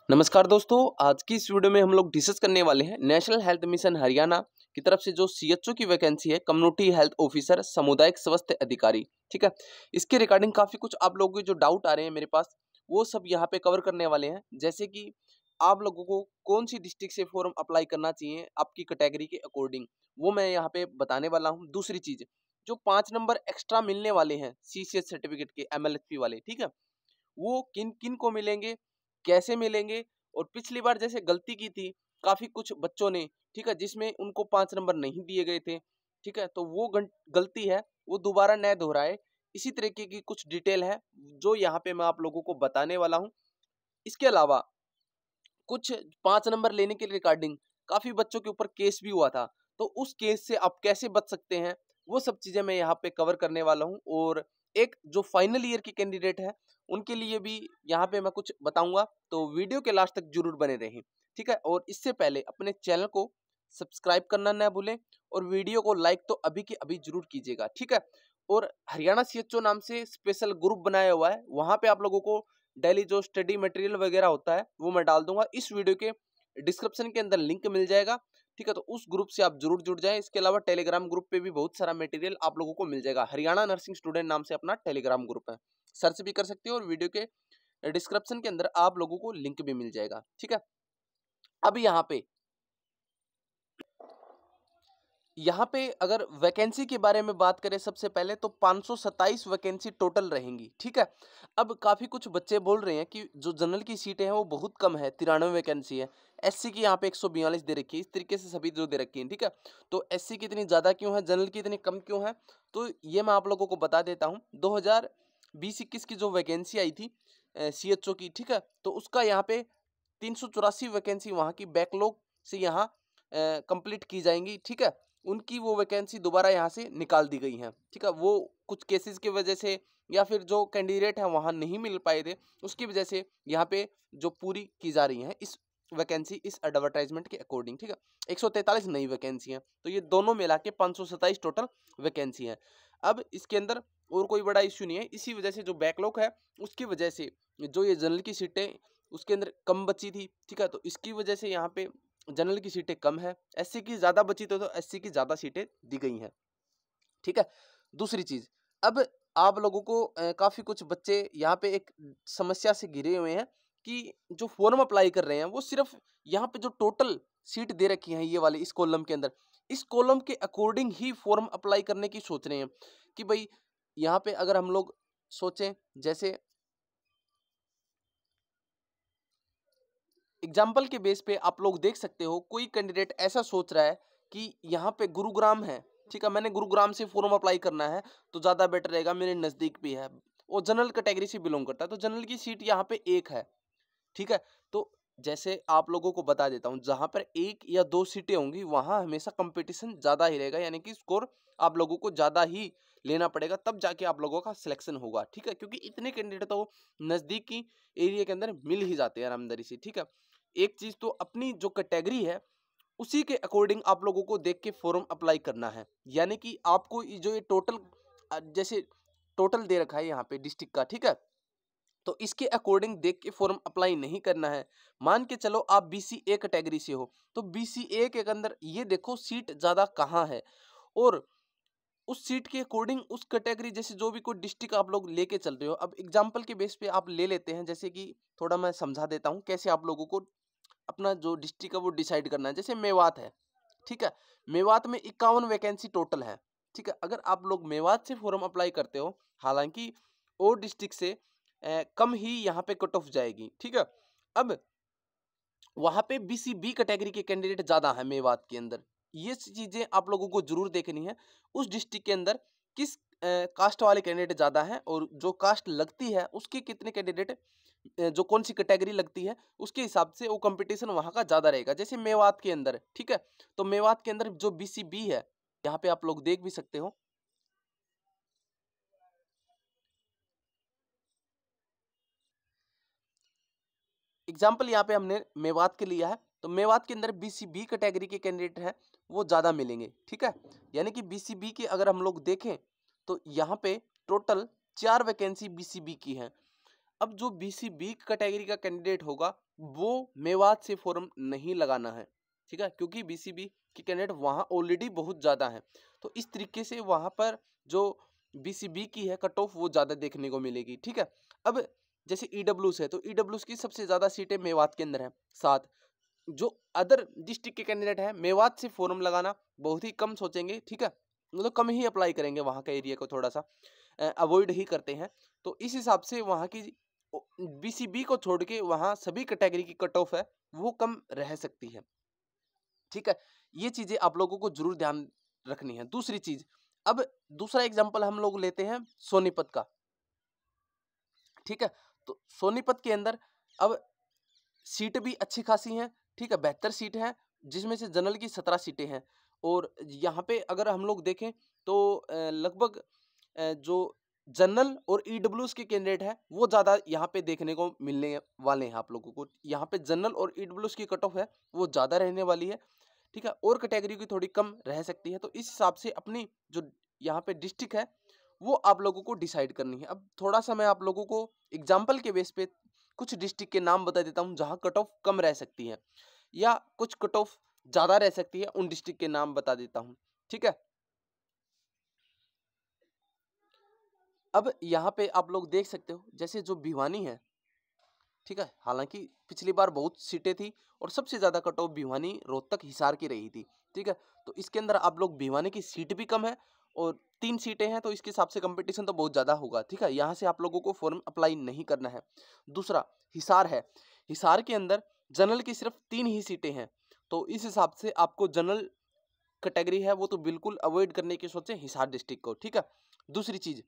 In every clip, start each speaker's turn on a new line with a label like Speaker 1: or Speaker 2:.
Speaker 1: नमस्कार दोस्तों, आज की इस वीडियो में हम लोग डिस्कस करने वाले हैं नेशनल हेल्थ मिशन हरियाणा की तरफ से जो सीएचओ की वैकेंसी है, कम्युनिटी हेल्थ ऑफिसर सामुदायिक स्वास्थ्य अधिकारी। ठीक है, इसके रिगार्डिंग काफ़ी कुछ आप लोगों के जो डाउट आ रहे हैं मेरे पास, वो सब यहाँ पे कवर करने वाले हैं। जैसे कि आप लोगों को कौन सी डिस्ट्रिक्ट से फॉर्म अप्लाई करना चाहिए आपकी कैटेगरी के अकॉर्डिंग, वो मैं यहाँ पे बताने वाला हूँ। दूसरी चीज़, जो 5 नंबर एक्स्ट्रा मिलने वाले हैं सीसीएच सर्टिफिकेट के एमएलएचपी वाले, ठीक है, वो किन किन को मिलेंगे, कैसे मिलेंगे, और पिछली बार जैसे गलती की थी काफ़ी कुछ बच्चों ने, ठीक है, जिसमें उनको 5 नंबर नहीं दिए गए थे, ठीक है, तो वो गलती है, वो दोबारा न दोहराए। इसी तरीके की कुछ डिटेल है जो यहाँ पे मैं आप लोगों को बताने वाला हूँ। इसके अलावा कुछ 5 नंबर लेने के रिगार्डिंग काफ़ी बच्चों के ऊपर केस भी हुआ था, तो उस केस से आप कैसे बच सकते हैं, वो सब चीज़ें मैं यहाँ पे कवर करने वाला हूँ। और एक जो फाइनल ईयर की कैंडिडेट है, उनके लिए भी यहाँ पे मैं कुछ बताऊँगा, तो वीडियो के लास्ट तक ज़रूर बने रहें, ठीक है। और इससे पहले अपने चैनल को सब्सक्राइब करना ना भूलें और वीडियो को लाइक तो अभी के अभी ज़रूर कीजिएगा, ठीक है। और हरियाणा सीएचओ नाम से स्पेशल ग्रुप बनाया हुआ है, वहाँ पे आप लोगों को डेली जो स्टडी मटेरियल वगैरह होता है वो मैं डाल दूंगा। इस वीडियो के डिस्क्रिप्शन के अंदर लिंक मिल जाएगा, ठीक है, तो उस ग्रुप से आप जरूर जुड़ जाएं। इसके अलावा टेलीग्राम ग्रुप पे भी बहुत सारा मटेरियल आप लोगों को मिल जाएगा। हरियाणा नर्सिंग स्टूडेंट नाम से अपना टेलीग्राम ग्रुप है, सर्च भी कर सकते हो और वीडियो के डिस्क्रिप्शन के अंदर आप लोगों को लिंक भी मिल जाएगा, ठीक है। अब यहाँ पे अगर वैकेंसी के बारे में बात करें सबसे पहले, तो 527 वैकेंसी टोटल रहेंगी, ठीक है। अब काफ़ी कुछ बच्चे बोल रहे हैं कि जो जनरल की सीटें हैं वो बहुत कम है, 93 वैकेंसी है। एससी की यहाँ पे 142 दे रखी है, इस तरीके से सभी जो दे रखी है, ठीक है। तो एससी की इतनी ज़्यादा क्यों है, जनरल की इतनी कम क्यों है, तो ये मैं आप लोगों को बता देता हूँ। 2020-21 की जो वैकेंसी आई थी सीएचओ की, ठीक है, तो उसका यहाँ पे 384 वैकेंसी वहाँ की बैकलॉग से यहाँ कंप्लीट की जाएंगी, ठीक है। उनकी वो वैकेंसी दोबारा यहाँ से निकाल दी गई हैं, ठीक है। वो कुछ केसेस की वजह से या फिर जो कैंडिडेट हैं वहाँ नहीं मिल पाए थे, उसकी वजह से यहाँ पे जो पूरी की जा रही हैं इस वैकेंसी इस एडवर्टाइजमेंट के अकॉर्डिंग, ठीक है। 143 नई वैकेंसी हैं, तो ये दोनों मिला के 527 टोटल वैकेंसी हैं। अब इसके अंदर और कोई बड़ा इश्यू नहीं है, इसी वजह से जो बैकलॉग है उसकी वजह से जो ये जनरल की सीटें उसके अंदर कम बची थी, ठीक है, तो इसकी वजह से यहाँ पे जनरल की सीटें कम है। एससी की ज़्यादा बची तो एससी की ज़्यादा सीटें दी गई हैं, ठीक है। दूसरी चीज़, अब आप लोगों को काफ़ी कुछ बच्चे यहाँ पे एक समस्या से घिरे हुए हैं कि जो फॉर्म अप्लाई कर रहे हैं वो सिर्फ यहाँ पे जो टोटल सीट दे रखी हैं ये वाले इस कॉलम के अंदर, इस कॉलम के अकॉर्डिंग ही फॉर्म अप्लाई करने की सोच रहे हैं कि भाई यहाँ पे अगर हम लोग सोचें, जैसे एग्जाम्पल के बेस पे आप लोग देख सकते हो, कोई कैंडिडेट ऐसा सोच रहा है कि यहाँ पे गुरुग्राम है, ठीक है, मैंने गुरुग्राम से फॉर्म अप्लाई करना है तो ज़्यादा बेटर रहेगा, मेरे नज़दीक भी है, वो जनरल कैटेगरी से बिलोंग करता है, तो जनरल की सीट यहाँ पे एक है, ठीक है। तो जैसे आप लोगों को बता देता हूँ, जहाँ पर 1 या 2 सीटें होंगी वहाँ हमेशा कंपटीशन ज़्यादा ही रहेगा, यानी कि स्कोर आप लोगों को ज़्यादा ही लेना पड़ेगा, तब जाके आप लोगों का सिलेक्शन होगा, ठीक है, क्योंकि इतने कैंडिडेट तो नज़दीक की एरिया के अंदर मिल ही जाते हैं आरामदारी से, ठीक है। एक चीज़ तो अपनी जो कैटेगरी है उसी के अकॉर्डिंग आप लोगों को देख के फॉर्म अप्लाई करना है, यानी कि आपको जो ये टोटल जैसे टोटल दे रखा है यहाँ पे डिस्ट्रिक्ट का, ठीक है, तो इसके अकॉर्डिंग देख के फॉर्म अप्लाई नहीं करना है। मान के चलो आप BC-A कैटेगरी से हो, तो BC-A के अंदर ये देखो सीट ज़्यादा कहाँ है, और उस सीट के अकॉर्डिंग उस कैटेगरी जैसे जो भी कोई डिस्ट्रिक्ट आप लोग लेके चल रहे हो। अब एग्जाम्पल के बेस पे आप ले लेते हैं, जैसे कि थोड़ा मैं समझा देता हूँ कैसे आप लोगों को अपना जो डिस्ट्रिक्ट है वो डिसाइड करना है। जैसे मेवात है, ठीक है, मेवात में 51 वैकेंसी टोटल है, ठीक है। अगर आप लोग मेवात से फॉर्म अप्लाई करते हो, हालांकि और डिस्ट्रिक्ट से कम ही यहाँ पे कट ऑफ जाएगी, ठीक है। अब वहाँ पे BC-B कैटेगरी के कैंडिडेट ज़्यादा है मेवात के अंदर, ये चीज़ें आप लोगों को जरूर देखनी है। उस डिस्ट्रिक्ट के अंदर किस कास्ट वाले कैंडिडेट ज़्यादा हैं, और जो कास्ट लगती है उसके कितने कैंडिडेट, जो कौन सी कैटेगरी लगती है उसके हिसाब से वो कंपटीशन वहाँ का ज़्यादा रहेगा। जैसे मेवात के अंदर, ठीक है, तो मेवात के अंदर जो BC-B है, यहाँ पे आप लोग देख भी सकते हो, एग्जाम्पल यहाँ पे हमने मेवात के लिया है, तो मेवात के अंदर BC-B कैटेगरी के कैंडिडेट हैं वो ज़्यादा मिलेंगे, ठीक है। यानी कि BC-B के अगर हम लोग देखें तो यहाँ पे टोटल 4 वैकेंसी BC-B की हैं। अब जो BCB कैटेगरी का कैंडिडेट होगा वो मेवात से फॉर्म नहीं लगाना है, ठीक है, क्योंकि BCB के कैंडिडेट वहाँ ऑलरेडी बहुत ज़्यादा हैं। तो इस तरीके से वहाँ पर जो BCB की है कट ऑफ वो ज़्यादा देखने को मिलेगी, ठीक है। अब जैसे EWS है तो EWS की सबसे ज़्यादा सीटें मेवात के अंदर हैं 7। जो अदर डिस्ट्रिक्ट के कैंडिडेट हैं मेवात से फॉर्म लगाना बहुत ही कम सोचेंगे, ठीक है, मतलब कम ही अप्लाई करेंगे, वहाँ का एरिया को थोड़ा सा अवॉइड ही करते हैं। तो इस हिसाब से वहाँ की BCB को छोड़ के वहाँ सभी कैटेगरी की कट ऑफ है वो कम रह सकती है, ठीक है। ये चीजें आप लोगों को जरूर ध्यान रखनी है। दूसरी चीज, अब दूसरा एग्जांपल हम लोग लेते हैं सोनीपत का, ठीक है। तो सोनीपत के अंदर अब सीट भी अच्छी खासी हैं, ठीक है, 72 सीट हैं, जिसमें से जनरल की 17 सीटें हैं। और यहाँ पे अगर हम लोग देखें तो लगभग जो जनरल और EWS के कैंडिडेट है वो ज़्यादा यहाँ पे देखने को मिलने वाले हैं आप लोगों को। यहाँ पे जनरल और EWS की कट ऑफ है वो ज़्यादा रहने वाली है, ठीक है, और कैटेगरी की थोड़ी कम रह सकती है। तो इस हिसाब से अपनी जो यहाँ पे डिस्ट्रिक्ट है वो आप लोगों को डिसाइड करनी है। अब थोड़ा सा मैं आप लोगों को एग्जाम्पल के बेस पे कुछ डिस्ट्रिक्ट के नाम बता देता हूँ जहाँ कट ऑफ कम रह सकती है या कुछ कट ऑफ ज़्यादा रह सकती है, उन डिस्ट्रिक्ट के नाम बता देता हूँ, ठीक है। अब यहाँ पे आप लोग देख सकते हो जैसे जो भिवानी है, ठीक है, हालांकि पिछली बार बहुत सीटें थी और सबसे ज्यादा कट ऑफ भिवानी रोहतक हिसार की रही थी, ठीक है। तो इसके अंदर आप लोग भिवानी की सीट भी कम है और 3 सीटें हैं, तो इसके हिसाब से कंपटीशन तो बहुत ज्यादा होगा, ठीक है। यहाँ से आप लोगों को फॉर्म अप्लाई नहीं करना है। दूसरा हिसार है, हिसार के अंदर जनरल की सिर्फ 3 ही सीटें हैं, तो इस हिसाब से आपको जनरल कैटेगरी है वो तो बिल्कुल अवॉइड करने की सोचें हिसार डिस्ट्रिक्ट को, ठीक है। दूसरी चीज,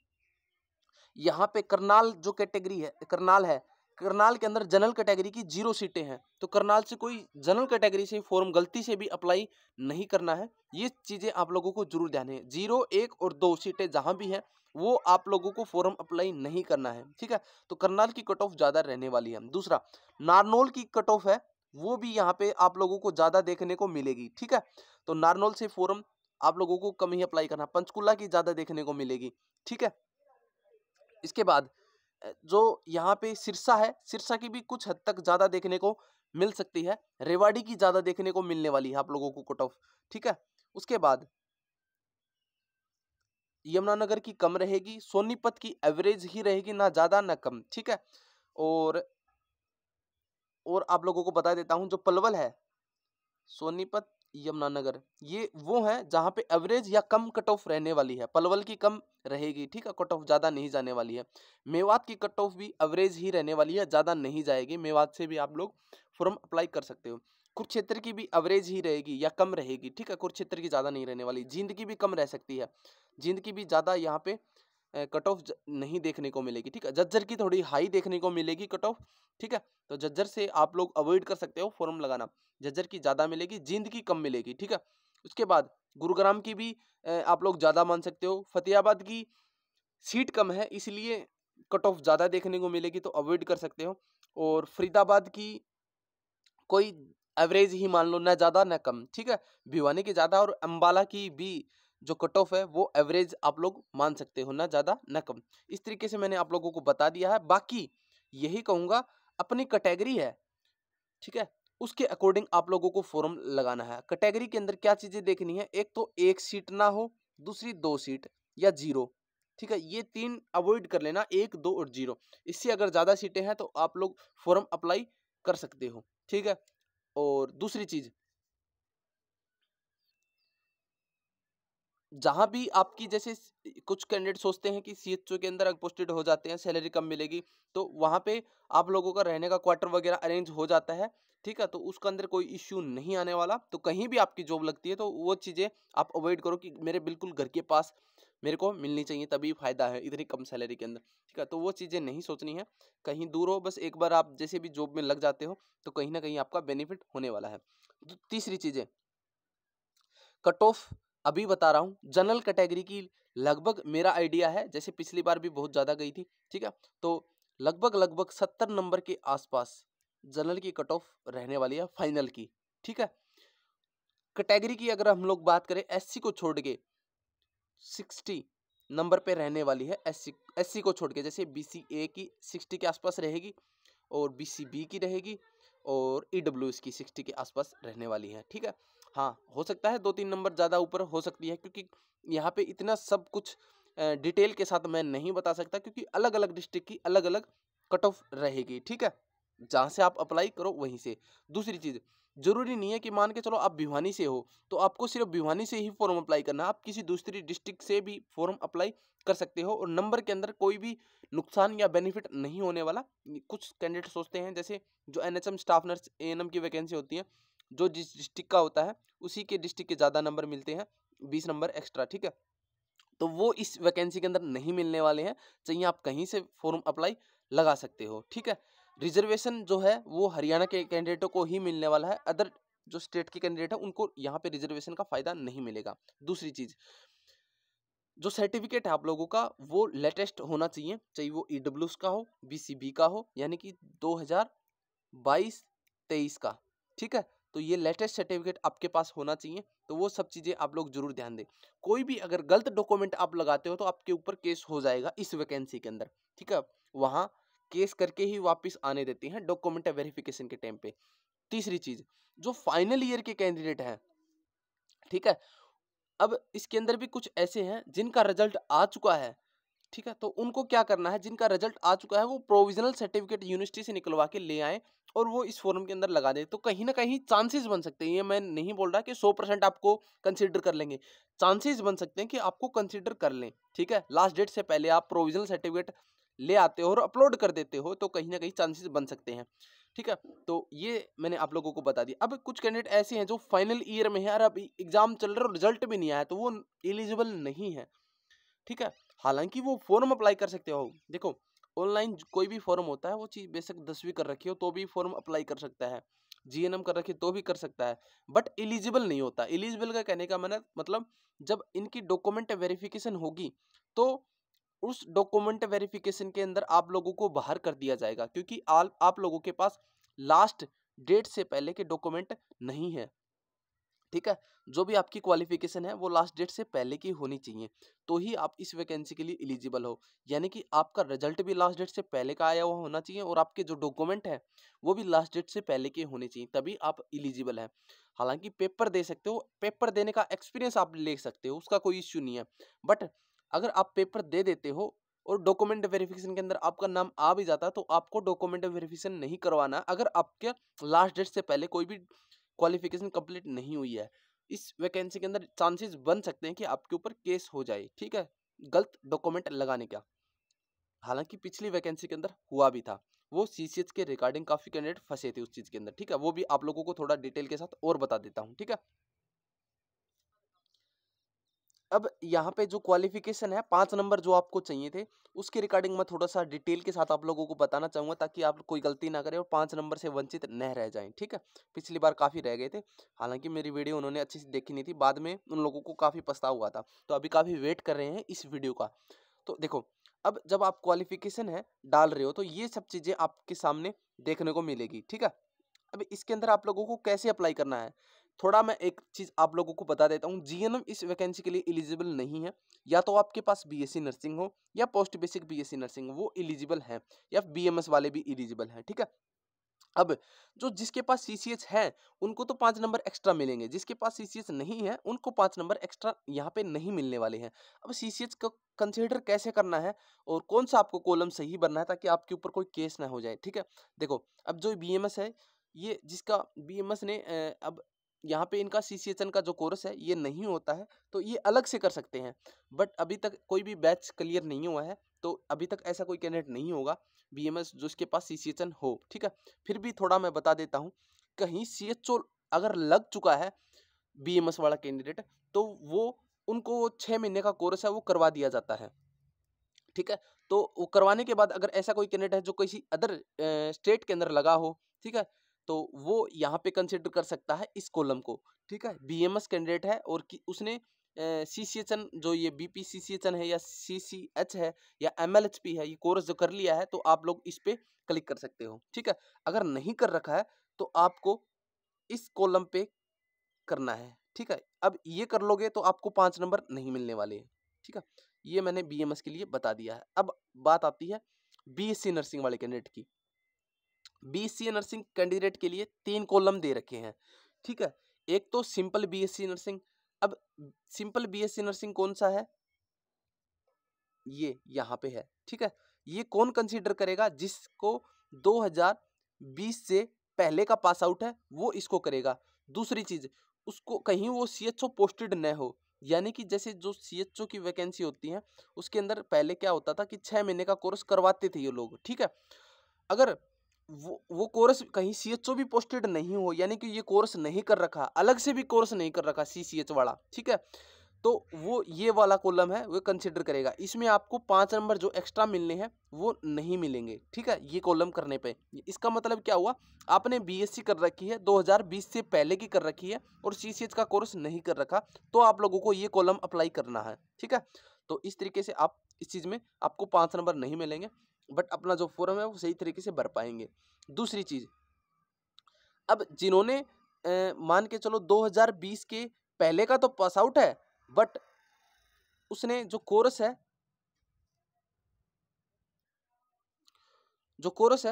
Speaker 1: यहाँ पे करनाल जो कैटेगरी है, करनाल है, करनाल के अंदर जनरल कैटेगरी की 0 सीटें हैं, तो करनाल से कोई जनरल कैटेगरी से फॉर्म गलती से भी अप्लाई नहीं करना है। ये चीजें आप लोगों को जरूर ध्यान है। 0, 1 और 2 सीटें जहां भी हैं वो आप लोगों को फॉर्म अप्लाई नहीं करना है, ठीक है। तो करनाल की कट ऑफ ज्यादा रहने वाली है। दूसरा, नारनौल की कट ऑफ है वो भी यहाँ पे आप लोगों को ज्यादा देखने को मिलेगी, ठीक है। तो नारनौल से फॉर्म आप लोगों को कम ही अप्लाई करना। पंचकुला की ज्यादा देखने को मिलेगी, ठीक है। इसके बाद जो यहाँ पे सिरसा है, सिरसा की भी कुछ हद तक ज्यादा देखने को मिल सकती है। रेवाड़ी की ज्यादा देखने को मिलने वाली है आप लोगों को कट ऑफ, ठीक है। उसके बाद यमुनानगर की कम रहेगी, सोनीपत की एवरेज ही रहेगी, ना ज्यादा ना कम, ठीक है। और आप लोगों को बता देता हूं जो पलवल है, सोनीपत, यमुनानगर, ये वो है जहां पे एवरेज या कम कट ऑफ रहने वाली है। पलवल की कम रहेगी, ठीक है, कट ऑफ ज्यादा नहीं जाने वाली है। मेवात की कट ऑफ भी एवरेज ही रहने वाली है, ज्यादा नहीं जाएगी। मेवात से भी आप लोग फॉर्म अप्लाई कर सकते हो। कुरुक्षेत्र की भी एवरेज ही रहेगी या कम रहेगी, ठीक है, कुरुक्षेत्र की ज्यादा नहीं रहने वाली। जींद की भी कम रह सकती है, जींद की भी ज्यादा यहाँ पे कट ऑफ नहीं देखने को मिलेगी, ठीक है। झज्जर की थोड़ी हाई देखने को मिलेगी कट ऑफ, ठीक है। तो झज्जर से आप लोग अवॉइड कर सकते हो फॉर्म लगाना, झज्जर की ज्यादा मिलेगी, जींद की कम मिलेगी, ठीक है। उसके बाद गुरुग्राम की भी आप लोग ज्यादा मान सकते हो। फतेहाबाद की सीट कम है इसलिए कट ऑफ ज्यादा देखने को मिलेगी, तो अवॉइड कर सकते हो। और फरीदाबाद की कोई एवरेज ही मान लो, ना ज्यादा ना कम, ठीक है। भिवानी की ज्यादा और अंबाला की भी जो कट ऑफ है वो एवरेज आप लोग मान सकते हो, ना ज्यादा ना कम। इस तरीके से मैंने आप लोगों को बता दिया है। बाकी यही कहूंगा, अपनी कैटेगरी है, ठीक है, उसके अकॉर्डिंग आप लोगों को फॉर्म लगाना है। कैटेगरी के अंदर क्या चीजें देखनी है, एक तो 1 सीट ना हो, दूसरी 2 सीट या 0, ठीक है, ये 3 अवॉइड कर लेना, 1, 2 और 0। इससे अगर ज्यादा सीटें हैं तो आप लोग फॉर्म अप्लाई कर सकते हो, ठीक है। और दूसरी चीज, जहां भी आपकी जैसे कुछ कैंडिडेट सोचते हैं कि CHO के अंदर पोस्टेड हो जाते हैं, सैलरी कम मिलेगी, तो वहां पे आप लोगों का रहने का क्वार्टर वगैरह अरेंज हो जाता है, ठीक है। तो उसके अंदर कोई इश्यू नहीं आने वाला। तो कहीं भी आपकी जॉब लगती है तो वो चीजें आप अवॉइड करो कि मेरे बिल्कुल घर के पास मेरे को मिलनी चाहिए, तभी फायदा है इतनी कम सैलरी के अंदर, ठीक है। तो वो चीजें नहीं सोचनी है, कहीं दूर हो, बस एक बार आप जैसे भी जॉब में लग जाते हो तो कहीं ना कहीं आपका बेनिफिट होने वाला है। तो तीसरी चीजें, कट ऑफ अभी बता रहा हूँ, जनरल कैटेगरी की लगभग मेरा आइडिया है, जैसे पिछली बार भी बहुत ज्यादा गई थी, ठीक है। तो लगभग लगभग 70 नंबर के आसपास जनरल की कट ऑफ रहने वाली है फाइनल की, ठीक है। कैटेगरी की अगर हम लोग बात करें SC को छोड़ के 60 नंबर पे रहने वाली है एससी को छोड़ के। जैसे बीसीए की 60 के आसपास रहेगी और बीसीबी की रहेगी और ईडब्ल्यूएस की 60 के आसपास रहने वाली है, ठीक है। हाँ, हो सकता है 2-3 नंबर ज़्यादा ऊपर हो सकती है, क्योंकि यहाँ पे इतना सब कुछ डिटेल के साथ मैं नहीं बता सकता, क्योंकि अलग-अलग डिस्ट्रिक्ट की अलग-अलग कट ऑफ रहेगी, ठीक है। जहाँ से आप अप्लाई करो वहीं से। दूसरी चीज़, ज़रूरी नहीं है कि मान के चलो आप भिवानी से हो, तो आपको सिर्फ भिवानी से ही फॉर्म अप्लाई करना है। आप किसी दूसरी डिस्ट्रिक्ट से भी फॉर्म अप्लाई कर सकते हो और नंबर के अंदर कोई भी नुकसान या बेनिफिट नहीं होने वाला। कुछ कैंडिडेट सोचते हैं, जैसे जो एनएचएम स्टाफ नर्स एएनएम की वैकेंसी होती है, जो जिस डिस्ट्रिक्ट का होता है उसी के डिस्ट्रिक्ट के ज़्यादा नंबर मिलते हैं, 20 नंबर एक्स्ट्रा, ठीक है। तो वो इस वैकेंसी के अंदर नहीं मिलने वाले हैं, चाहिए आप कहीं से फॉर्म अप्लाई लगा सकते हो, ठीक है। रिजर्वेशन जो है वो हरियाणा के कैंडिडेटों को ही मिलने वाला है, अदर जो स्टेट के कैंडिडेट है उनको यहाँ पे रिजर्वेशन का फायदा नहीं मिलेगा। दूसरी चीज, जो सर्टिफिकेट है आप लोगों का वो लेटेस्ट होना चाहिए, चाहे वो ईडब्ल्यूएस का हो, बीसीबी का हो, यानी कि 2022-23 का, ठीक है। तो ये लेटेस्ट सर्टिफिकेट आपके पास होना चाहिए। तो वो सब चीज़ें आप लोग जरूर ध्यान दें। कोई भी अगर गलत डॉक्यूमेंट आप लगाते हो तो आपके ऊपर केस हो जाएगा इस वैकेंसी के अंदर, ठीक है। वहाँ केस करके ही वापस आने देते हैं डॉक्यूमेंट वेरिफिकेशन के टाइम पे। तीसरी चीज़, जो फाइनल ईयर के कैंडिडेट हैं, ठीक है, अब इसके अंदर भी कुछ ऐसे हैं जिनका रिजल्ट आ चुका है, ठीक है। तो उनको क्या करना है, जिनका रिजल्ट आ चुका है वो प्रोविजनल सर्टिफिकेट यूनिवर्सिटी से निकलवा के ले आए और वो इस फॉर्म के अंदर लगा दे। तो कहीं ना कहीं चांसेस बन सकते हैं, ये मैं नहीं बोल रहा कि 100% आपको कंसीडर कर लेंगे, चांसेस बन सकते हैं कि आपको कंसीडर कर लें, ठीक है। लास्ट डेट से पहले आप प्रोविजनल सर्टिफिकेट ले आते हो और अपलोड कर देते हो तो कहीं ना कहीं चांसेस बन सकते हैं, ठीक है। तो ये मैंने आप लोगों को बता दिया। अब कुछ कैंडिडेट ऐसे हैं जो फाइनल ईयर में है और अब एग्जाम चल रहा है और रिजल्ट भी नहीं आया, तो वो एलिजिबल नहीं है, ठीक है। हालांकि वो फॉर्म अप्लाई कर सकते हो। देखो, ऑनलाइन कोई भी फॉर्म होता है, वो चीज़ बेशक 10वीं कर रखी हो तो भी फॉर्म अप्लाई कर सकता है, जीएनएम कर रखी तो भी कर सकता है, बट एलिजिबल नहीं होता। एलिजिबल का कहने का मतलब जब इनकी डॉक्यूमेंट वेरिफिकेशन होगी तो उस डॉक्यूमेंट वेरिफिकेशन के अंदर आप लोगों को बाहर कर दिया जाएगा, क्योंकि आप लोगों के पास लास्ट डेट से पहले के डॉक्यूमेंट नहीं है, ठीक है। जो भी आपकी क्वालिफिकेशन है वो लास्ट डेट से पहले की होनी चाहिए, तो ही आप इस वैकेंसी के लिए एलिजिबल हो। यानी कि आपका रिजल्ट भी लास्ट डेट से पहले का आया हुआ होना चाहिए और आपके जो डॉक्यूमेंट है वो भी लास्ट डेट से पहले के होने चाहिए, तभी आप एलिजिबल हैं। हालांकि पेपर दे सकते हो, पेपर देने का एक्सपीरियंस आप ले सकते हो, उसका कोई इश्यू नहीं है। बट अगर आप पेपर दे देते हो और डॉक्यूमेंट वेरिफिकेशन के अंदर आपका नाम आ भी जाता है तो आपको डॉक्यूमेंट वेरिफिकेशन नहीं करवाना अगर आपके लास्ट डेट से पहले कोई भी क्वालिफिकेशन कंप्लीट नहीं हुई है। इस वैकेंसी के अंदर चांसेस बन सकते हैं कि आपके ऊपर केस हो जाए, ठीक है, गलत डॉक्यूमेंट लगाने का। हालांकि पिछली वैकेंसी के अंदर हुआ भी था, वो सीसीएच के रिगार्डिंग काफी कैंडिडेट फंसे थे उस चीज के अंदर, ठीक है। वो भी आप लोगों को थोड़ा डिटेल के साथ और बता देता हूँ, ठीक है। अब यहाँ पे जो क्वालिफिकेशन है 5 नंबर जो आपको चाहिए थे, उसके रिगार्डिंग मैं थोड़ा सा डिटेल के साथ आप लोगों को बताना चाहूंगा ताकि आप कोई गलती ना करें और 5 नंबर से वंचित न रह जाएं, ठीक है। पिछली बार काफ़ी रह गए थे, हालांकि मेरी वीडियो उन्होंने अच्छी से देखी नहीं थी, बाद में उन लोगों को काफ़ी पछतावा हुआ था, तो अभी काफ़ी वेट कर रहे हैं इस वीडियो का। तो देखो, अब जब आप क्वालिफिकेशन है डाल रहे हो तो ये सब चीज़ें आपके सामने देखने को मिलेगी, ठीक है। अब इसके अंदर आप लोगों को कैसे अप्लाई करना है, थोड़ा मैं एक चीज आप लोगों को बता देता हूँ। जीएनएम इस वैकेंसी के लिए एलिजिबल नहीं है, या तो आपके पास बीएससी नर्सिंग हो या पोस्ट बेसिक बीएससी नर्सिंग वो एलिजिबल है, या बीएमएस वाले भी एलिजिबल हैं, ठीक है। अब जो जिसके पास सीसीएच है उनको तो 5 नंबर एक्स्ट्रा मिलेंगे, जिसके पास सीसीएच नहीं है उनको 5 नंबर एक्स्ट्रा यहाँ पे नहीं मिलने वाले हैं। अब सीसीएच को कंसीडर कैसे करना है और कौन सा आपको कॉलम सही भरना है ताकि आपके ऊपर कोई केस ना हो जाए, ठीक है। देखो, अब जो बीएमएस है, ये जिसका बीएमएस ने अब यहाँ पे इनका सीसीएचएन का जो कोर्स है ये नहीं होता है तो ये अलग से कर सकते हैं, बट अभी तक कोई भी बैच क्लियर नहीं हुआ है, तो अभी तक ऐसा कोई कैंडिडेट नहीं होगा बीएमएस जो इसके पास सीसीएचएन हो, ठीक है। फिर भी थोड़ा मैं बता देता हूँ, कहीं सीएचओ अगर लग चुका है बीएमएस वाला कैंडिडेट तो वो उनको 6 महीने का कोर्स है वो करवा दिया जाता है, ठीक है। तो वो करवाने के बाद अगर ऐसा कोई कैंडिडेट है जो किसी अदर स्टेट के अंदर लगा हो, ठीक है, तो वो यहाँ पे कंसिडर कर सकता है इस कॉलम को, ठीक है। बीएमएस कैंडिडेट है और उसने सीसीएचएन जो ये बीपीसीसीएचएन है या सीसीएच है या एमएलएचपी है, ये कोर्स जो कर लिया है तो आप लोग इस पे क्लिक कर सकते हो, ठीक है। अगर नहीं कर रखा है तो आपको इस कॉलम पे करना है, ठीक है। अब ये कर लोगे तो आपको 5 नंबर नहीं मिलने वाले हैं, ठीक है। ये मैंने BMS के लिए बता दिया है। अब बात आती है BSc नर्सिंग वाले कैंडिडेट की। BSc नर्सिंग कैंडिडेट के लिए 3 कॉलम दे रखे हैं, ठीक है। एक तो सिंपल BSc नर्सिंग। अब सिंपल BSc नर्सिंग कौन सा है, ये यहाँ पे है, ठीक है। ये कौन कंसीडर करेगा, जिसको 2020 से पहले का पास आउट है वो इसको करेगा। दूसरी चीज, उसको कहीं वो CHO पोस्टेड न हो, यानी कि जैसे जो CHO की वैकेंसी होती है उसके अंदर पहले क्या होता था कि 6 महीने का कोर्स करवाते थे ये लोग, ठीक है। अगर वो कोर्स कहीं CHO भी पोस्टेड नहीं हो, यानी कि ये कोर्स नहीं कर रखा, अलग से भी कोर्स नहीं कर रखा CCH वाला, ठीक है, तो वो ये वाला कॉलम है वो कंसिडर करेगा। इसमें आपको 5 नंबर जो एक्स्ट्रा मिलने हैं वो नहीं मिलेंगे, ठीक है, ये कॉलम करने पे। इसका मतलब क्या हुआ, आपने BSc कर रखी है, 2020 से पहले की कर रखी है और CCH का कोर्स नहीं कर रखा, तो आप लोगों को ये कॉलम अप्लाई करना है, ठीक है। तो इस तरीके से आप इस चीज़ में आपको 5 नंबर नहीं मिलेंगे, बट अपना जो फॉर्म है वो सही तरीके से भर पाएंगे। दूसरी चीज़, अब जिन्होंने मान के चलो 2020 के पहले का तो पास आउट है, बट उसने जो कोर्स है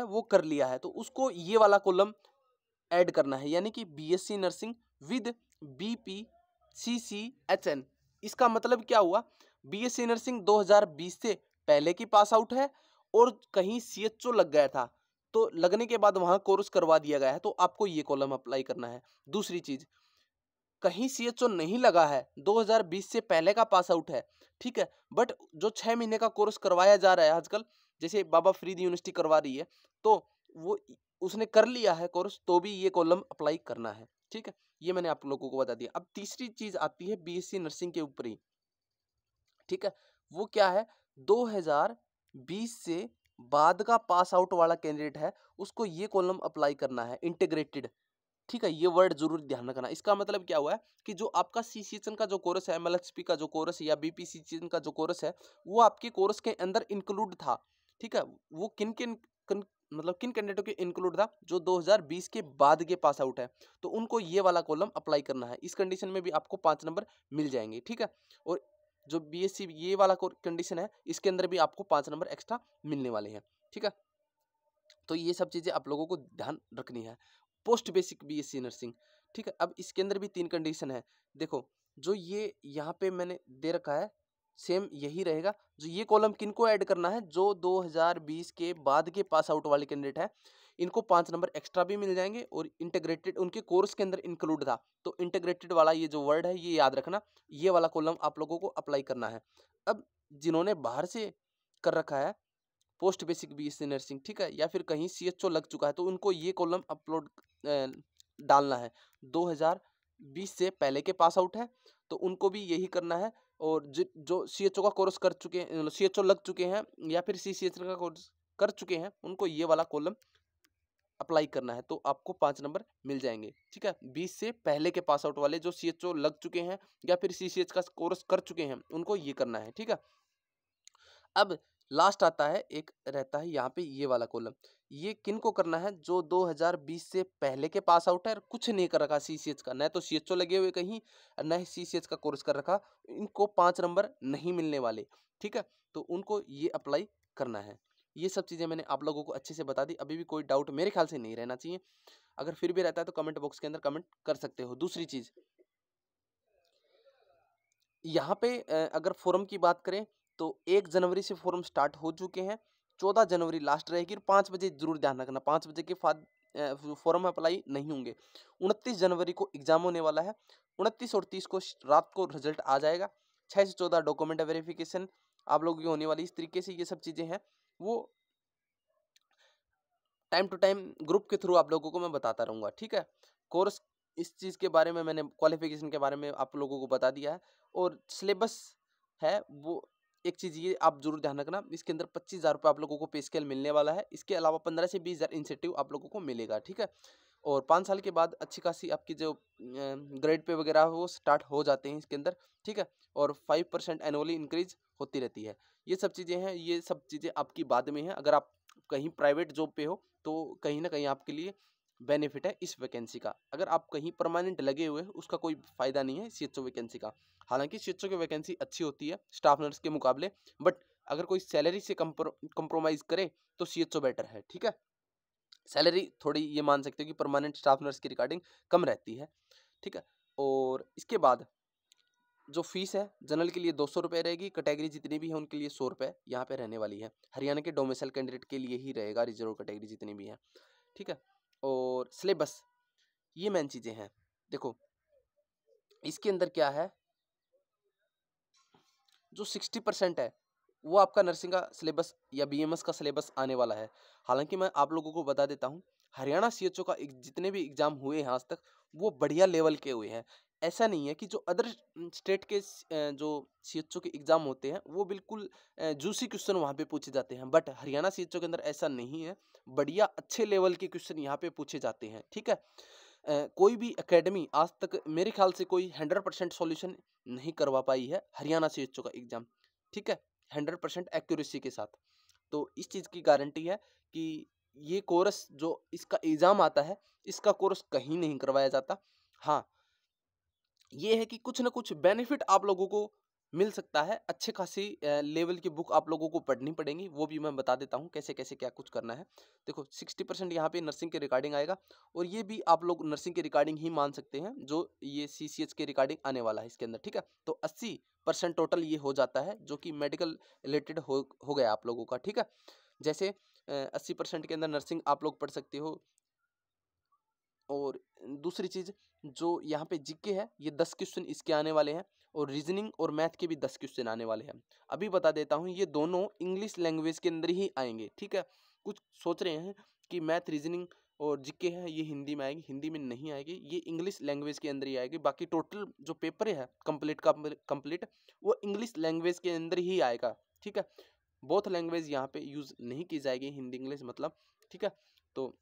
Speaker 1: वो कर लिया है, तो उसको ये वाला कॉलम ऐड करना है, यानी कि BSc नर्सिंग विद BPCCHN। इसका मतलब क्या हुआ, BSc नर्सिंग 2020 से पहले की पास आउट है और कहीं CHO लग गया था, तो लगने के बाद वहां कोर्स करवा दिया गया है, तो आपको ये कॉलम अप्लाई करना है। दूसरी चीज, कहीं CHO नहीं लगा है, 2020 से पहले का पास आउट है, ठीक है, बट जो 6 महीने का कोर्स करवाया जा रहा है आजकल, जैसे बाबा फरीद यूनिवर्सिटी करवा रही है, तो वो उसने कर लिया है कोर्स, तो भी ये कॉलम अप्लाई करना है, ठीक है। ये मैंने आप लोगों को बता दिया। अब तीसरी चीज आती है BSc नर्सिंग के ऊपर ही, ठीक है। वो क्या है, 2020 से बाद का पास आउट वाला कैंडिडेट है, उसको ये कॉलम अप्लाई करना है, इंटीग्रेटेड, ठीक है। ये वर्ड जरूर ध्यान रखना। इसका मतलब क्या हुआ है कि जो आपका CCHN का जो कोर्स है, MLHP का जो कोर्स है या BPCCHN का जो कोर्स है, वो आपके कोर्स के अंदर इंक्लूड था, ठीक है। वो मतलब किन कैंडिडेटों के इंक्लूड था, जो 2020 के बाद के पास आउट है, तो उनको ये वाला कॉलम अप्लाई करना है। इस कंडीशन में भी आपको 5 नंबर मिल जाएंगे, ठीक है। और जो BSc ये वाला कंडीशन है, इसके अंदर भी आपको 5 नंबर एक्स्ट्रा मिलने वाले हैं, ठीक है। तो ये सब चीज़ें आप लोगों को ध्यान रखनी है। पोस्ट बेसिक BSc नर्सिंग, ठीक है। अब इसके अंदर भी 3 कंडीशन है। देखो, जो ये यहाँ पे मैंने दे रखा है सेम यही रहेगा। जो ये कॉलम किनको ऐड करना है, जो 2020 के बाद के पास आउट वाले कैंडिडेट हैं, इनको 5 नंबर एक्स्ट्रा भी मिल जाएंगे और इंटीग्रेटेड उनके कोर्स के अंदर इंक्लूड था, तो इंटीग्रेटेड वाला ये जो वर्ड है ये याद रखना, ये वाला कॉलम आप लोगों को अप्लाई करना है। अब जिन्होंने बाहर से कर रखा है पोस्ट बेसिक BSc नर्सिंग, ठीक है, या फिर कहीं CHO लग चुका है, तो उनको ये कॉलम अपलोड डालना है। 2020 से पहले के पास आउट है, तो उनको भी यही करना है। और जो CHO का कोर्स कर चुके हैं, CHO लग चुके हैं या फिर CCH का कोर्स कर चुके हैं, उनको ये वाला कॉलम अप्लाई करना है, तो आपको 5 नंबर मिल जाएंगे, ठीक है। 20 से पहले के पास आउट वाले जो CHO लग चुके हैं या फिर CCH का कोर्स कर चुके हैं, उनको ये करना है, ठीक है। अब लास्ट आता है, एक रहता है यहाँ पे ये वाला कॉलम, ये किन को करना है, जो 2020 से पहले के पास आउट है और कुछ नहीं कर रखा CCH का, न तो CHO लगे हुए कहीं, न ही CCH का कोर्स कर रखा, इनको 5 नंबर नहीं मिलने वाले, ठीक है। तो उनको ये अप्लाई करना है। ये सब चीज़ें मैंने आप लोगों को अच्छे से बता दी। अभी भी कोई डाउट मेरे ख्याल से नहीं रहना चाहिए। अगर फिर भी रहता है तो कमेंट बॉक्स के अंदर कमेंट कर सकते हो। दूसरी चीज़, यहाँ पे अगर फॉर्म की बात करें तो 1 जनवरी से फॉर्म स्टार्ट हो चुके हैं, 14 जनवरी लास्ट रहेगी और 5 बजे जरूर ध्यान रखना, 5 बजे के बाद फॉर्म अप्लाई नहीं होंगे। 29 जनवरी को एग्जाम होने वाला है, 29 और 30 को रात को रिजल्ट आ जाएगा। 6 से 14 डॉक्यूमेंट वेरिफिकेशन आप लोगों की होने वाली। इस तरीके से ये सब चीज़ें हैं, वो टाइम टू टाइम ग्रुप के थ्रू आप लोगों को मैं बताता रहूँगा, ठीक है। कोर्स इस चीज़ के बारे में मैंने क्वालिफिकेशन के बारे में आप लोगों को बता दिया है, और सिलेबस है वो एक चीज़ ये आप जरूर ध्यान रखना, इसके अंदर 25,000 रुपये आप लोगों को पे स्केल मिलने वाला है। इसके अलावा 15 से 20,000 इंसेंटिव आप लोगों को मिलेगा, ठीक है। और 5 साल के बाद अच्छी खासी आपकी जो ग्रेड पे वगैरह वो स्टार्ट हो जाते हैं इसके अंदर, ठीक है। और 5% एनुअली इंक्रीज होती रहती है। ये सब चीज़ें हैं, ये सब चीज़ें आपकी बाद में हैं। अगर आप कहीं प्राइवेट जॉब पे हो तो कहीं ना कहीं आपके लिए बेनिफिट है इस वैकेंसी का। अगर आप कहीं परमानेंट लगे हुए हैं उसका कोई फायदा नहीं है सीएचओ वैकेंसी का। हालांकि सीएचओ की वैकेंसी अच्छी होती है स्टाफ नर्स के मुकाबले, बट अगर कोई सैलरी से कंप्रोमाइज करे तो सीएचओ बेटर है। ठीक है, सैलरी थोड़ी ये मान सकते हो कि परमानेंट स्टाफ नर्स की रिगार्डिंग कम रहती है। ठीक है, और इसके बाद जो फीस है जनरल के लिए 200 रुपये रहेगी, कैटेगरी जितनी भी है उनके लिए 100 रुपये यहाँ पे रहने वाली है। हरियाणा के डोमिसाइल कैंडिडेट के लिए ही रहेगा, रिजर्व कैटेगरी जितनी भी है। ठीक है, और सिलेबस, ये मेन चीज़ें हैं। देखो इसके अंदर क्या है, जो 60% है वो आपका नर्सिंग का सिलेबस या बीएमएस का सिलेबस आने वाला है। हालांकि मैं आप लोगों को बता देता हूँ, हरियाणा सीएचओ का जितने भी एग्जाम हुए हैं आज तक वो बढ़िया लेवल के हुए हैं। ऐसा नहीं है कि जो अदर स्टेट के जो सीएचओ के एग्जाम होते हैं वो बिल्कुल जूसी क्वेश्चन वहाँ पे पूछे जाते हैं, बट हरियाणा सीएचओ के अंदर ऐसा नहीं है। बढ़िया अच्छे लेवल के क्वेश्चन यहाँ पे पूछे जाते हैं। ठीक है, कोई भी एकेडमी आज तक मेरे ख्याल से कोई 100% सॉल्यूशन नहीं करवा पाई है हरियाणा सीएचओ का एग्जाम। ठीक है, 100% एक्यूरेसी के साथ। तो इस चीज़ की गारंटी है कि ये कोर्स जो इसका एग्जाम आता है इसका कोर्स कहीं नहीं करवाया जाता। हाँ, ये है कि कुछ ना कुछ बेनिफिट आप लोगों को मिल सकता है। अच्छे खासी लेवल की बुक आप लोगों को पढ़नी पड़ेंगी, वो भी मैं बता देता हूँ कैसे कैसे क्या कुछ करना है। देखो 60% यहाँ पे नर्सिंग के रिगार्डिंग आएगा, और ये भी आप लोग नर्सिंग के रिगार्डिंग ही मान सकते हैं जो ये सीसीएच के रिगार्डिंग आने वाला है इसके अंदर। ठीक है, तो 80% टोटल ये हो जाता है जो कि मेडिकल रिलेटेड हो गया आप लोगों का। ठीक है, जैसे 80% के अंदर नर्सिंग आप लोग पढ़ सकते हो। और दूसरी चीज़ जो यहाँ पे जीके है, ये 10 क्वेश्चन इसके आने वाले हैं, और रीजनिंग और मैथ के भी 10 क्वेश्चन आने वाले हैं। अभी बता देता हूँ ये दोनों इंग्लिश लैंग्वेज के अंदर ही आएंगे। ठीक है, कुछ सोच रहे हैं कि मैथ रीजनिंग और जीके है ये हिंदी में आएगी, हिंदी में नहीं आएगी, ये इंग्लिश लैंग्वेज के अंदर ही आएगी। बाकी टोटल जो पेपर है कंप्लीट वो इंग्लिश लैंग्वेज के अंदर ही आएगा। ठीक है, बोथ लैंग्वेज यहाँ पे यूज़ नहीं की जाएगी, हिंदी इंग्लिश मतलब। ठीक है, तो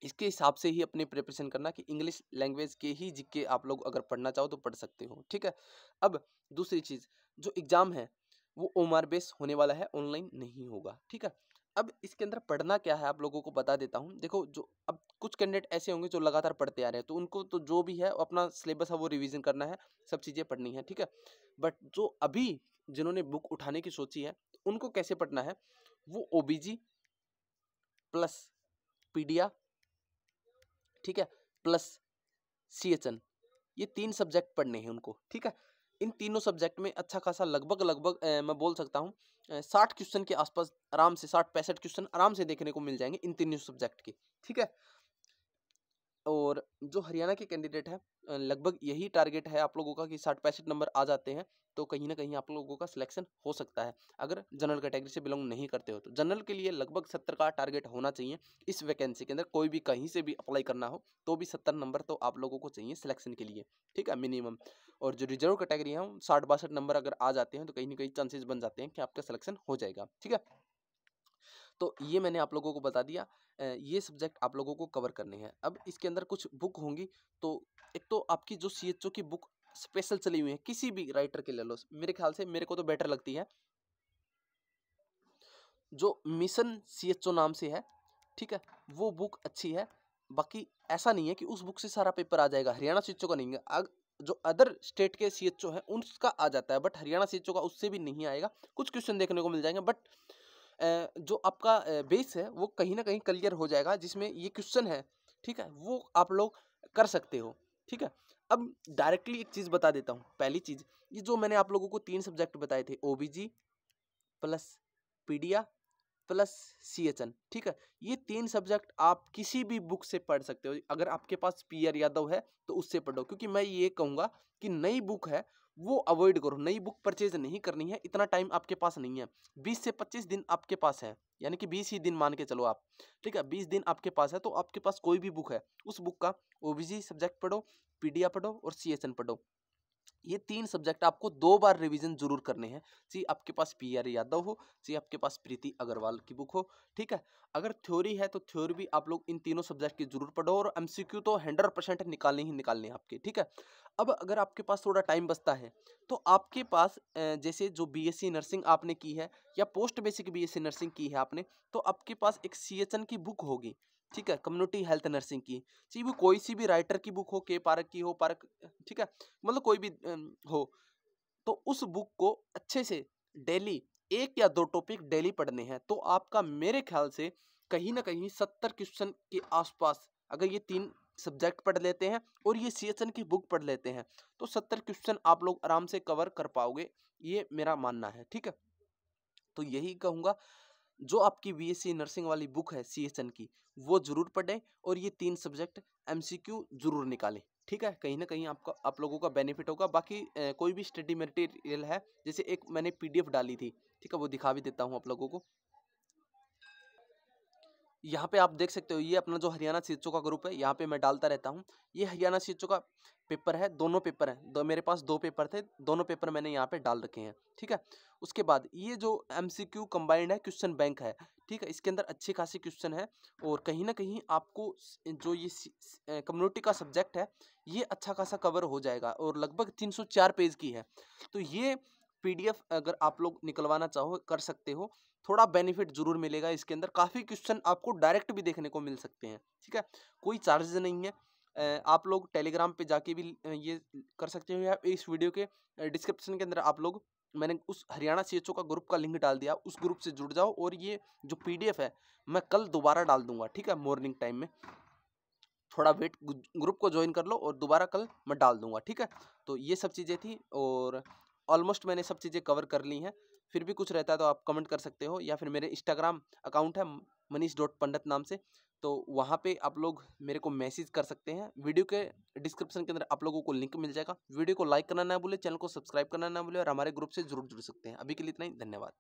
Speaker 1: इसके हिसाब से ही अपनी प्रिपरेशन करना कि इंग्लिश लैंग्वेज के ही जीके आप लोग अगर पढ़ना चाहो तो पढ़ सकते हो। ठीक है, अब दूसरी चीज़, जो एग्ज़ाम है वो ओमार बेस होने वाला है, ऑनलाइन नहीं होगा। ठीक है, अब इसके अंदर पढ़ना क्या है आप लोगों को बता देता हूँ। देखो जो अब कुछ कैंडिडेट ऐसे होंगे जो लगातार पढ़ते आ रहे हैं, तो उनको तो जो भी है अपना सिलेबस है वो रिवीजन करना है, सब चीज़ें पढ़नी है। ठीक है, बट जो अभी जिन्होंने बुक उठाने की सोची है उनको कैसे पढ़ना है, वो ओबीजी प्लस पीडिया, ठीक है, प्लस सीएचएन, ये 3 सब्जेक्ट पढ़ने हैं उनको। ठीक है, इन तीनों सब्जेक्ट में अच्छा खासा लगभग मैं बोल सकता हूँ 60 क्वेश्चन के आसपास आराम से 60-65 क्वेश्चन आराम से देखने को मिल जाएंगे इन तीनों सब्जेक्ट के। ठीक है, और जो हरियाणा के कैंडिडेट है लगभग यही टारगेट है आप लोगों का कि 60-65 नंबर आ जाते हैं तो कहीं ना कहीं आप लोगों का सिलेक्शन हो सकता है। अगर जनरल कैटेगरी से बिलोंग नहीं करते हो तो जनरल के लिए लगभग 70 का टारगेट होना चाहिए इस वैकेंसी के अंदर। कोई भी कहीं से भी अप्लाई करना हो तो भी 70 नंबर तो आप लोगों को चाहिए सिलेक्शन के लिए। ठीक है, मिनिमम। और जो रिजर्व कैटेगरी है 60-62 नंबर अगर आ जाते हैं तो कहीं ना कहीं चांसेस बन जाते हैं कि आपका सिलेक्शन हो जाएगा। ठीक है, तो ये मैंने आप लोगों को बता दिया, ये सब्जेक्ट आप लोगों को कवर करने हैं। अब इसके अंदर कुछ बुक होंगी, तो एक तो आपकी जो सीएचओ की बुक स्पेशल चली हुई है किसी भी राइटर के ले लो, मेरे ख्याल से मेरे को तो बेटर लगती है जो मिशन सीएचओ नाम से है। ठीक है, वो बुक अच्छी है। बाकी ऐसा नहीं है कि उस बुक से सारा पेपर आ जाएगा, हरियाणा सीएचओ का नहीं है। जो अदर स्टेट के सीएचओ है उनका आ जाता है, बट हरियाणा सीएचओ का उससे भी नहीं आएगा। कुछ क्वेश्चन देखने को मिल जाएंगे, बट जो आपका बेस है वो कहीं ना कहीं क्लियर हो जाएगा जिसमें ये क्वेश्चन है। ठीक है, वो आप लोग कर सकते हो। ठीक है, अब डायरेक्टली एक चीज़ बता देता हूँ। पहली चीज़, ये जो मैंने आप लोगों को 3 सब्जेक्ट बताए थे, ओबीजी प्लस पीडिया प्लस सीएचएन। ठीक है, ये 3 सब्जेक्ट आप किसी भी बुक से पढ़ सकते हो। अगर आपके पास पीआर यादव है तो उससे पढ़ो, क्योंकि मैं ये कहूँगा कि नई बुक है वो अवॉइड करो, नई बुक परचेज नहीं करनी है। इतना टाइम आपके पास नहीं है, 20 से 25 दिन आपके पास है, यानी कि 20 ही दिन मान के चलो आप। ठीक है, 20 दिन आपके पास है, तो आपके पास कोई भी बुक है उस बुक का ओबीजी सब्जेक्ट पढ़ो, पीडिया पढ़ो और सीएचएन पढ़ो। ये 3 सब्जेक्ट आपको 2 बार रिवीजन जरूर करने हैं, चाहे आपके पास पीआर यादव हो, चाहे आपके पास प्रीति अग्रवाल की बुक हो। ठीक है, अगर थ्योरी है तो थ्योरी भी आप लोग इन तीनों सब्जेक्ट की जरूर पढ़ो, और एमसीक्यू तो 100% निकालने ही निकालने हैं आपके। ठीक है, अब अगर आपके पास थोड़ा टाइम बचता है तो आपके पास जैसे जो बीएससी नर्सिंग आपने की है या पोस्ट बेसिक बीएससी नर्सिंग की है आपने, तो आपके पास एक सीएचएन की बुक होगी। ठीक है, कम्युनिटी हेल्थ नर्सिंग की, चाहे वो कोई सी भी राइटर की बुक हो, के पारक की हो, पारक, ठीक है, मतलब कोई भी हो, तो उस बुक को अच्छे से डेली 1 या 2 टॉपिक डेली पढ़ने हैं, तो आपका मेरे ख्याल से कहीं न कहीं 70 क्वेश्चन के आस-पास अगर ये 3 सब्जेक्ट पढ़ लेते हैं और ये सीएचएन की बुक पढ़ लेते हैं, तो 70 क्वेश्चन आप लोग आराम से कवर कर पाओगे, ये मेरा मानना है, ठीक है? तो यही कहूँगा, जो आपकी बीएससी नर्सिंग वाली बुक है सीएचएन की, वो ज़रूर पढ़ें और ये 3 सब्जेक्ट एमसीक्यू ज़रूर निकालें, ठीक है? कहीं न कहीं आपका आप लोगों का बेनिफिट होगा। बाकी कोई भी स्टडी मटेरियल है, जैसे एक मैंने पीडीएफ डाली थी, ठीक है? वो दिखा भी देता हूँ आप लोगों को। यहाँ पे आप देख सकते हो, ये अपना जो हरियाणा सीएचओ का ग्रुप है, यहाँ पे मैं डालता रहता हूँ। ये हरियाणा सीएचओ का पेपर है, दोनों पेपर हैं। मेरे पास 2 पेपर थे, दोनों पेपर मैंने यहाँ पे डाल रखे हैं, ठीक है? उसके बाद ये जो एमसीक्यू कंबाइंड है, क्वेश्चन बैंक है, ठीक है? इसके अंदर अच्छे खासे क्वेश्चन है और कहीं न कहीं आपको जो ये कम्युनिटी का सब्जेक्ट है, ये अच्छा खासा कवर हो जाएगा और लगभग 304 पेज की है। तो ये पीडीएफ अगर आप लोग निकलवाना चाहो, कर सकते हो। थोड़ा बेनिफिट ज़रूर मिलेगा इसके अंदर, काफ़ी क्वेश्चन आपको डायरेक्ट भी देखने को मिल सकते हैं, ठीक है? कोई चार्जेज़ नहीं है। आप लोग टेलीग्राम पे जाके भी ये कर सकते हो या इस वीडियो के डिस्क्रिप्शन के अंदर आप लोग, मैंने उस हरियाणा सीएचओ का ग्रुप का लिंक डाल दिया, उस ग्रुप से जुड़ जाओ और ये जो पीडीएफ है, मैं कल दोबारा डाल दूँगा, ठीक है? मॉर्निंग टाइम में। थोड़ा वेट, ग्रुप को ज्वाइन कर लो और दोबारा कल मैं डाल दूंगा, ठीक है? तो ये सब चीज़ें थी और ऑलमोस्ट मैंने सब चीज़ें कवर कर ली हैं। फिर भी कुछ रहता है तो आप कमेंट कर सकते हो या फिर मेरे इंस्टाग्राम अकाउंट है मनीष.पंडित नाम से, तो वहाँ पे आप लोग मेरे को मैसेज कर सकते हैं। वीडियो के डिस्क्रिप्शन के अंदर आप लोगों को लिंक मिल जाएगा। वीडियो को लाइक करना ना भूले, चैनल को सब्सक्राइब करना ना भूले और हमारे ग्रुप से जरूर जुड़ सकते हैं। अभी के लिए इतना ही, धन्यवाद।